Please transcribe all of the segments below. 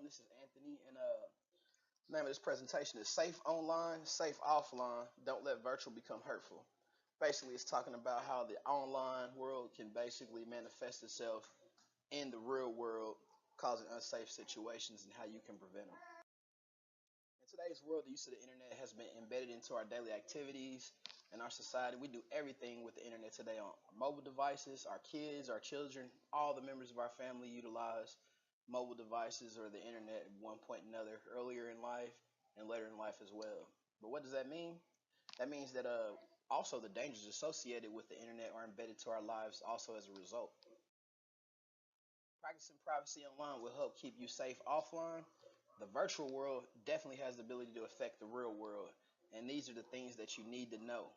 This is Anthony, and the name of this presentation is Safe Online, Safe Offline. Don't let virtual become hurtful. Basically, it's talking about how the online world can basically manifest itself in the real world, causing unsafe situations, and how you can prevent them. In today's world, the use of the internet has been embedded into our daily activities and our society. We do everything with the internet today on mobile devices. Our kids, our children, all the members of our family utilize mobile devices or the internet at one point or another earlier in life and later in life as well. But what does that mean? That means that also the dangers associated with the internet are embedded to our lives also as a result. Practicing privacy online will help keep you safe offline. The virtual world definitely has the ability to affect the real world, and these are the things that you need to know.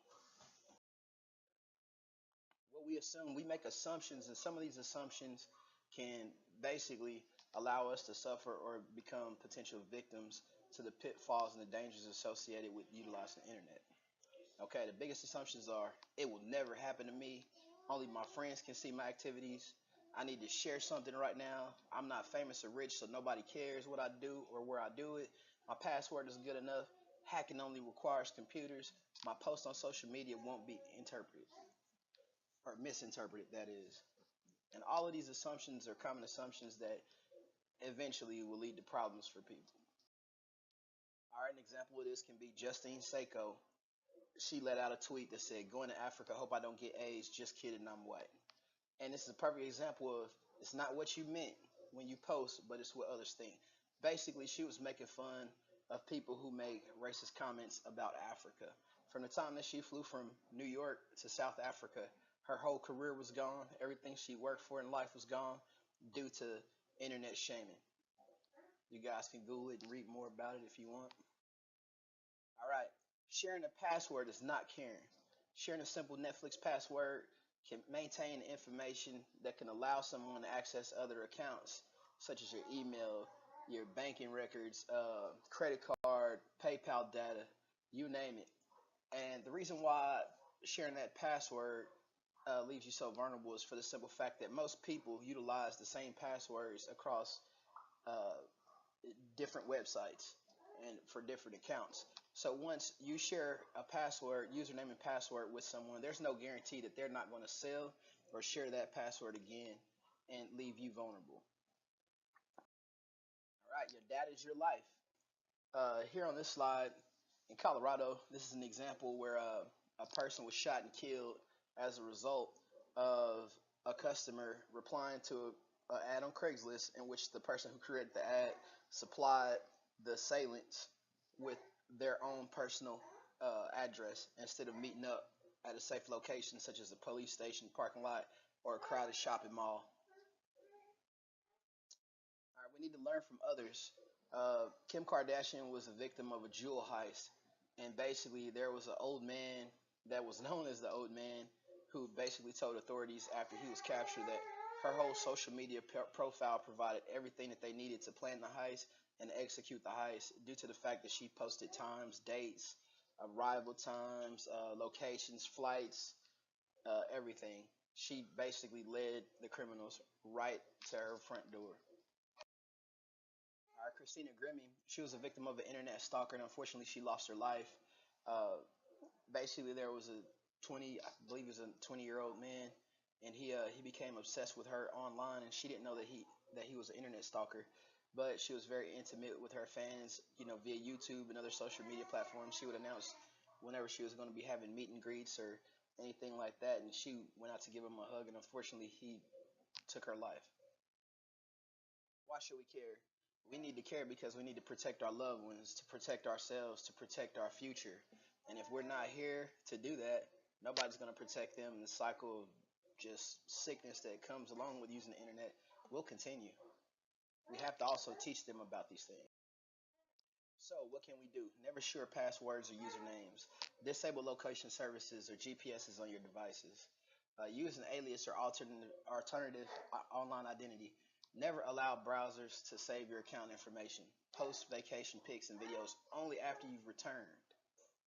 What we assume, we make assumptions, and some of these assumptions can basically allow us to suffer or become potential victims to the pitfalls and the dangers associated with utilizing the internet. Okay, the biggest assumptions are it will never happen to me. Only my friends can see my activities. I need to share something right now. I'm not famous or rich, so nobody cares what I do or where I do it. My password is good enough. Hacking only requires computers. My post on social media won't be interpreted or misinterpreted, that is. And all of these assumptions are common assumptions that eventually will lead to problems for people. All right, an example of this can be Justine Seiko. She let out a tweet that said, "Going to Africa, hope I don't get AIDS, just kidding, I'm white." And this is a perfect example of it's not what you meant when you post, but it's what others think. Basically, she was making fun of people who make racist comments about Africa. From the time that she flew from New York to South Africa, her whole career was gone. Everything she worked for in life was gone due to internet shaming. You guys can Google it and read more about it if you want. All right. Sharing a password is not caring. Sharing a simple Netflix password can maintain information that can allow someone to access other accounts, such as your email, your banking records, credit card, PayPal data, you name it. And the reason why sharing that password leaves you so vulnerable is for the simple fact that most people utilize the same passwords across uh, different websites and for different accounts. So once you share a password, username and password with someone, there's no guarantee that they're not going to sell or share that password again and leave you vulnerable. All right, your data is your life. Here on this slide, in Colorado, this is an example where a person was shot and killed as a result of a customer replying to an ad on Craigslist in which the person who created the ad supplied the assailants with their own personal address instead of meeting up at a safe location such as a police station, parking lot, or a crowded shopping mall. All right, we need to learn from others. Kim Kardashian was a victim of a jewel heist, and basically there was an old man that was known as the old man who basically told authorities after he was captured that her whole social media profile provided everything that they needed to plan the heist and execute the heist due to the fact that she posted times, dates, arrival times, locations, flights, everything. She basically led the criminals right to her front door. Christina Grimmie, she was a victim of an internet stalker, and unfortunately, she lost her life. Uh, Basically, there was a 20, I believe, it was a 20-year-old man, and he became obsessed with her online, and she didn't know that he was an internet stalker, but she was very intimate with her fans, via YouTube and other social media platforms. She would announce whenever she was going to be having meet and greets or anything like that, and she went out to give him a hug, and unfortunately, he took her life. Why should we care? We need to care because we need to protect our loved ones, to protect ourselves, to protect our future. And if we're not here to do that, nobody's going to protect them. And the cycle of just sickness that comes along with using the internet will continue. We have to also teach them about these things. So, what can we do? Never share passwords or usernames. Disable location services or GPSs on your devices. Use an alias or alternative online identity. Never allow browsers to save your account information. Post vacation pics and videos only after you've returned.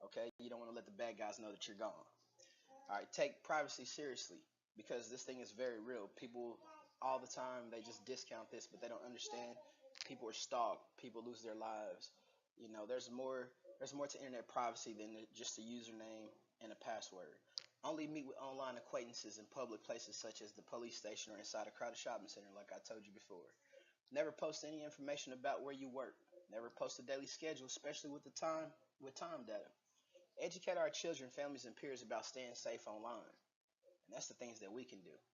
Okay, you don't want to let the bad guys know that you're gone. All right, take privacy seriously because this thing is very real. People all the time they just discount this, but they don't understand People are stalked. People lose their lives. You know, there's more to internet privacy than just a username and a password. Only meet with online acquaintances in public places such as the police station or inside a crowded shopping center, like I told you before. Never post any information about where you work. Never post a daily schedule, especially with time data. Educate our children, families, and peers about staying safe online. And that's the things that we can do.